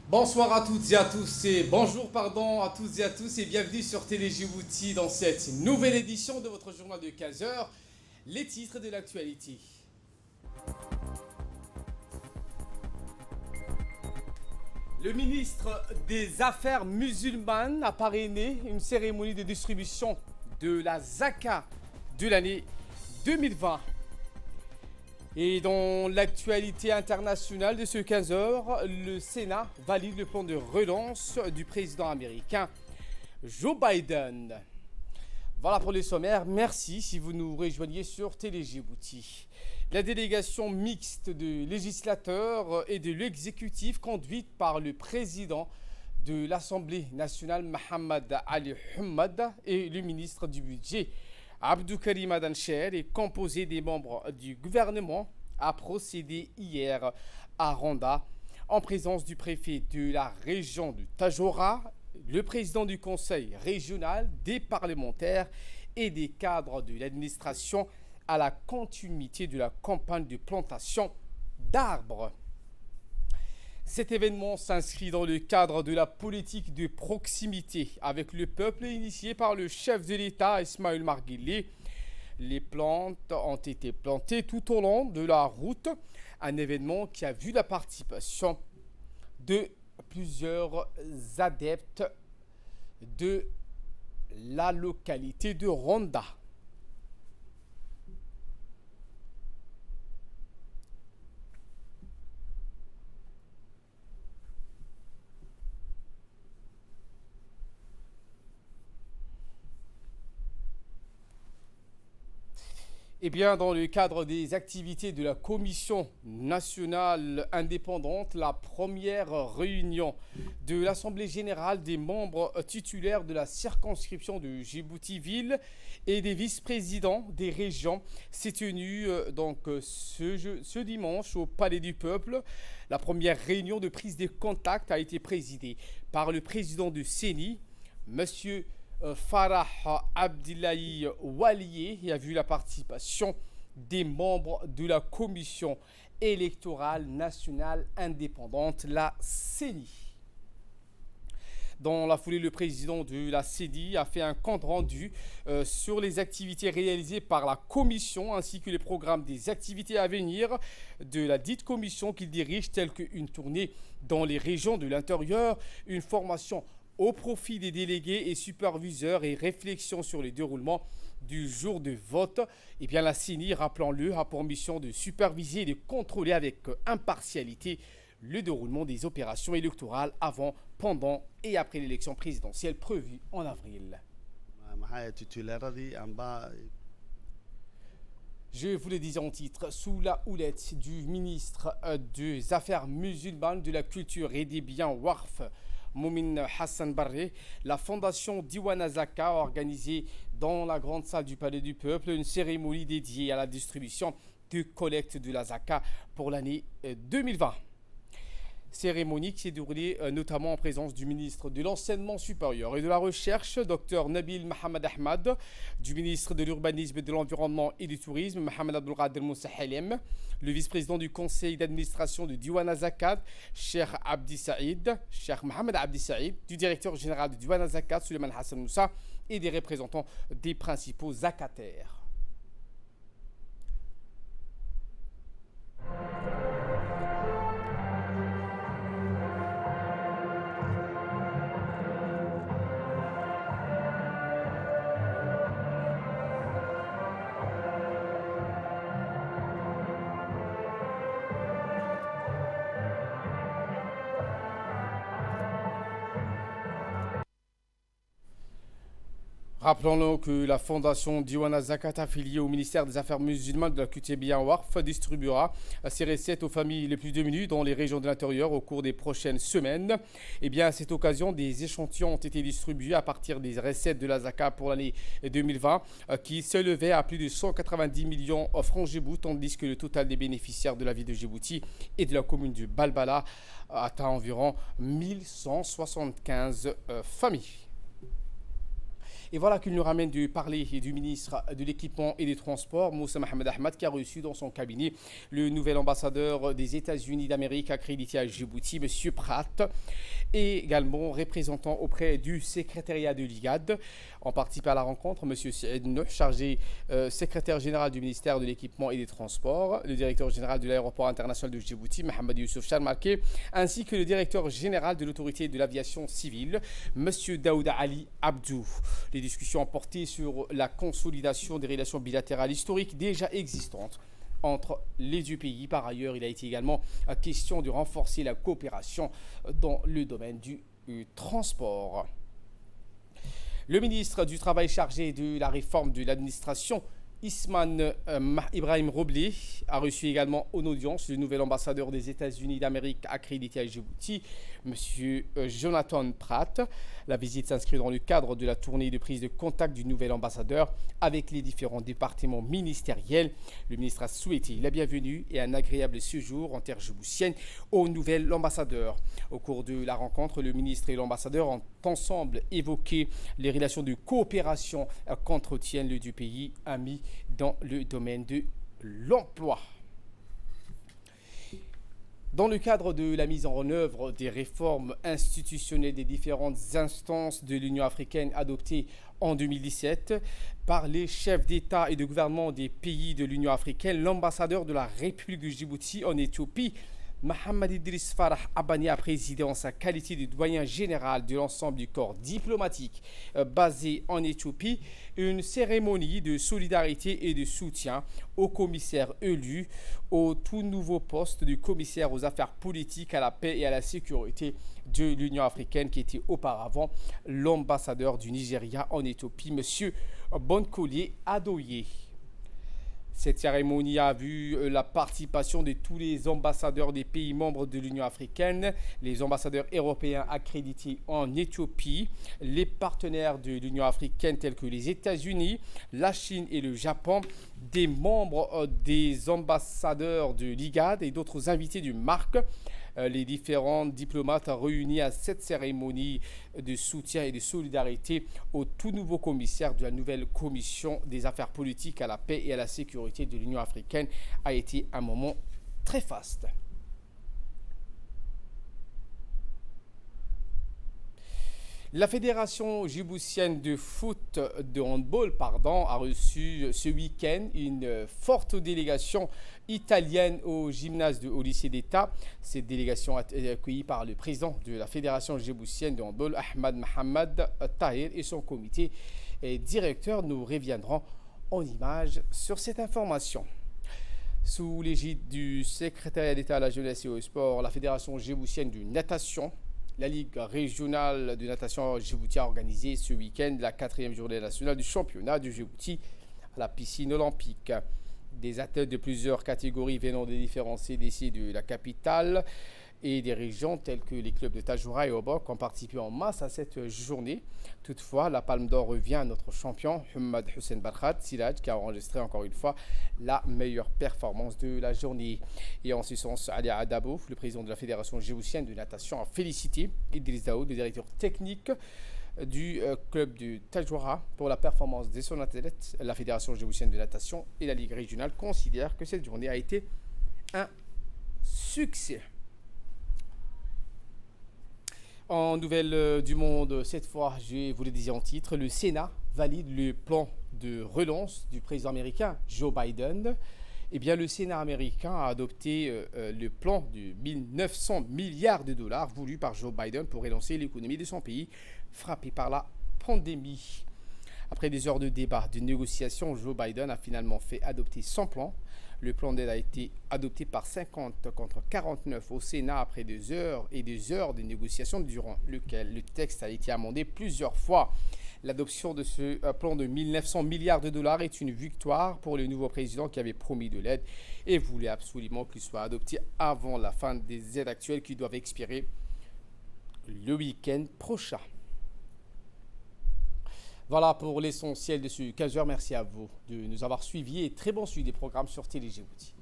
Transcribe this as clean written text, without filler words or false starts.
Bonsoir à toutes et à tous et bonjour pardon à toutes et à tous et bienvenue sur Télé Djibouti dans cette nouvelle édition de votre journal de 15 heures, les titres de l'actualité. Le ministre des Affaires musulmanes a parrainé une cérémonie de distribution de la Zaka de l'année 2020. Et dans l'actualité internationale de ce 15 heures, le Sénat valide le plan de relance du président américain Joe Biden. Voilà pour les sommaires. Merci si vous nous rejoignez sur Télé Djibouti. La délégation mixte de législateurs et de l'exécutif conduite par le président de l'Assemblée nationale Mohamed Ali Hamad et le ministre du budget Abdou Karim Adancher est composée des membres du gouvernement a procédé hier à Randa en présence du préfet de la région de Tajora, le président du conseil régional, des parlementaires et des cadres de l'administration à la continuité de la campagne de plantation d'arbres. Cet événement s'inscrit dans le cadre de la politique de proximité avec le peuple initiée par le chef de l'État Ismaël Marguerite. Les plantes ont été plantées tout au long de la route, un événement qui a vu la participation de plusieurs adeptes de la localité de Ronda. Eh bien, dans le cadre des activités de la Commission nationale indépendante, la première réunion de l'Assemblée générale des membres titulaires de la circonscription de Djibouti-Ville et des vice-présidents des régions s'est tenue ce dimanche au Palais du Peuple. La première réunion de prise de contact a été présidée par le président du CENI, Monsieur Farah Abdillahi Walié, et a vu la participation des membres de la Commission électorale nationale indépendante, la CENI. Dans la foulée, le président de la CENI a fait un compte rendu sur les activités réalisées par la commission ainsi que les programmes des activités à venir de la dite commission qu'il dirige, telles qu'une tournée dans les régions de l'intérieur, une formation au profit des délégués et superviseurs et réflexion sur les déroulements du jour de vote. Eh bien, la CENI, rappelons-le, a pour mission de superviser et de contrôler avec impartialité le déroulement des opérations électorales avant, pendant et après l'élection présidentielle prévue en avril. Je vous le disais en titre, sous la houlette du ministre des Affaires musulmanes, de la culture et des biens Warf, Moumin Hassan Barré, la fondation Diwana Zaka a organisé dans la grande salle du Palais du Peuple une cérémonie dédiée à la distribution de collecte de la Zaka pour l'année 2020. Cérémonie qui s'est déroulée notamment en présence du ministre de l'Enseignement supérieur et de la Recherche, Dr Nabil Mohamed Ahmad, du ministre de l'Urbanisme, de l'Environnement et du Tourisme, Mohamed Abdelkader Moussa Halem, le vice-président du conseil d'administration de Diwana Zakat, Cheikh Abdi Saïd, Cheikh Mohamed Abdi Saïd, du directeur général de Diwana Zakat, Suleiman Hassan Moussa, et des représentants des principaux zakataires. Rappelons-nous que la fondation Diwana Zakat, affiliée au ministère des Affaires musulmanes de la QTB Warf, distribuera ses recettes aux familles les plus démunies dans les régions de l'intérieur au cours des prochaines semaines. Et bien, à cette occasion, des échantillons ont été distribués à partir des recettes de la Zakat pour l'année 2020 qui s'élevaient à plus de 190 millions francs Djibouti, tandis que le total des bénéficiaires de la ville de Djibouti et de la commune de Balbala atteint environ 1175 familles. Et voilà qu'il nous ramène de parler du ministre de l'Équipement et des Transports, Moussa Mohamed Ahmad, qui a reçu dans son cabinet le nouvel ambassadeur des États-Unis d'Amérique accrédité à Djibouti, M. Pratt, et également représentant auprès du secrétariat de l'IGAD. En participant à la rencontre, M. Saïd Nouh, chargé secrétaire général du ministère de l'Équipement et des Transports, le directeur général de l'aéroport international de Djibouti, Mohamed Youssouf Charmarké, ainsi que le directeur général de l'autorité de l'aviation civile, M. Daouda Ali Abdou. Les discussions ont porté sur la consolidation des relations bilatérales historiques déjà existantes entre les deux pays. Par ailleurs, il a été également question de renforcer la coopération dans le domaine du transport. Le ministre du Travail chargé de la réforme de l'administration, Isman Ibrahim Roblé, a reçu également en audience le nouvel ambassadeur des États-Unis d'Amérique accrédité à Djibouti, M. Jonathan Pratt. La visite s'inscrit dans le cadre de la tournée de prise de contact du nouvel ambassadeur avec les différents départements ministériels. Le ministre a souhaité la bienvenue et un agréable séjour en terre djiboutienne au nouvel ambassadeur. Au cours de la rencontre, le ministre et l'ambassadeur ont ensemble évoqué les relations de coopération qu'entretiennent les deux pays amis dans le domaine de l'emploi. Dans le cadre de la mise en œuvre des réformes institutionnelles des différentes instances de l'Union africaine adoptées en 2017 par les chefs d'État et de gouvernement des pays de l'Union africaine, l'ambassadeur de la République de Djibouti en Éthiopie, Mohamed Idriss Farah Abani, a présidé en sa qualité de doyen général de l'ensemble du corps diplomatique basé en Éthiopie une cérémonie de solidarité et de soutien au commissaire élu au tout nouveau poste du commissaire aux affaires politiques, à la paix et à la sécurité de l'Union africaine, qui était auparavant l'ambassadeur du Nigeria en Éthiopie, M. Bonkole Adoye. Cette cérémonie a vu la participation de tous les ambassadeurs des pays membres de l'Union africaine, les ambassadeurs européens accrédités en Éthiopie, les partenaires de l'Union africaine tels que les États-Unis, la Chine et le Japon, des membres des ambassadeurs de l'IGAD et d'autres invités du MARC. Les différents diplomates réunis à cette cérémonie de soutien et de solidarité au tout nouveau commissaire de la nouvelle commission des affaires politiques, à la paix et à la sécurité de l'Union africaine a été un moment très faste. La Fédération djiboutienne de foot de handball a reçu ce week-end une forte délégation italienne au gymnase au lycée d'État. Cette délégation a été accueillie par le président de la Fédération djiboutienne de handball, Ahmad Mohamed Tahir, et son comité directeur. Nous reviendrons en images sur cette information. Sous l'égide du secrétariat d'État à la jeunesse et au sport, la Fédération djiboutienne de natation, la Ligue régionale de natation Djibouti a organisé ce week-end la 4e journée nationale du championnat du Djibouti à la piscine olympique. Des athlètes de plusieurs catégories venant des différents CDC de la capitale et des régions telles que les clubs de Tajoura et Obok ont participé en masse à cette journée. Toutefois, la palme d'or revient à notre champion, Hamad Hussein Barkhat Siraj, qui a enregistré encore une fois la meilleure performance de la journée. Et en ce sens, Ali Adabo, le président de la Fédération djiboutienne de natation, a félicité Idriss Daoud, le directeur technique du club de Tajoura, pour la performance de son athlète. La Fédération djiboutienne de natation et la Ligue régionale considèrent que cette journée a été un succès. En nouvelle du monde, cette fois, je vous le disais en titre, le Sénat valide le plan de relance du président américain Joe Biden. Eh bien, le Sénat américain a adopté le plan de 1900 milliards de dollars voulu par Joe Biden pour relancer l'économie de son pays frappé par la pandémie. Après des heures de débat, de négociations, Joe Biden a finalement fait adopter son plan. Le plan d'aide a été adopté par 50 contre 49 au Sénat après des heures et des heures de négociations durant lesquelles le texte a été amendé plusieurs fois. L'adoption de ce plan de 1900 milliards de dollars est une victoire pour le nouveau président qui avait promis de l'aide et voulait absolument qu'il soit adopté avant la fin des aides actuelles qui doivent expirer le week-end prochain. Voilà pour l'essentiel de ce 15h. Merci à vous de nous avoir suivis et très bon suivi des programmes sur Télé Djibouti.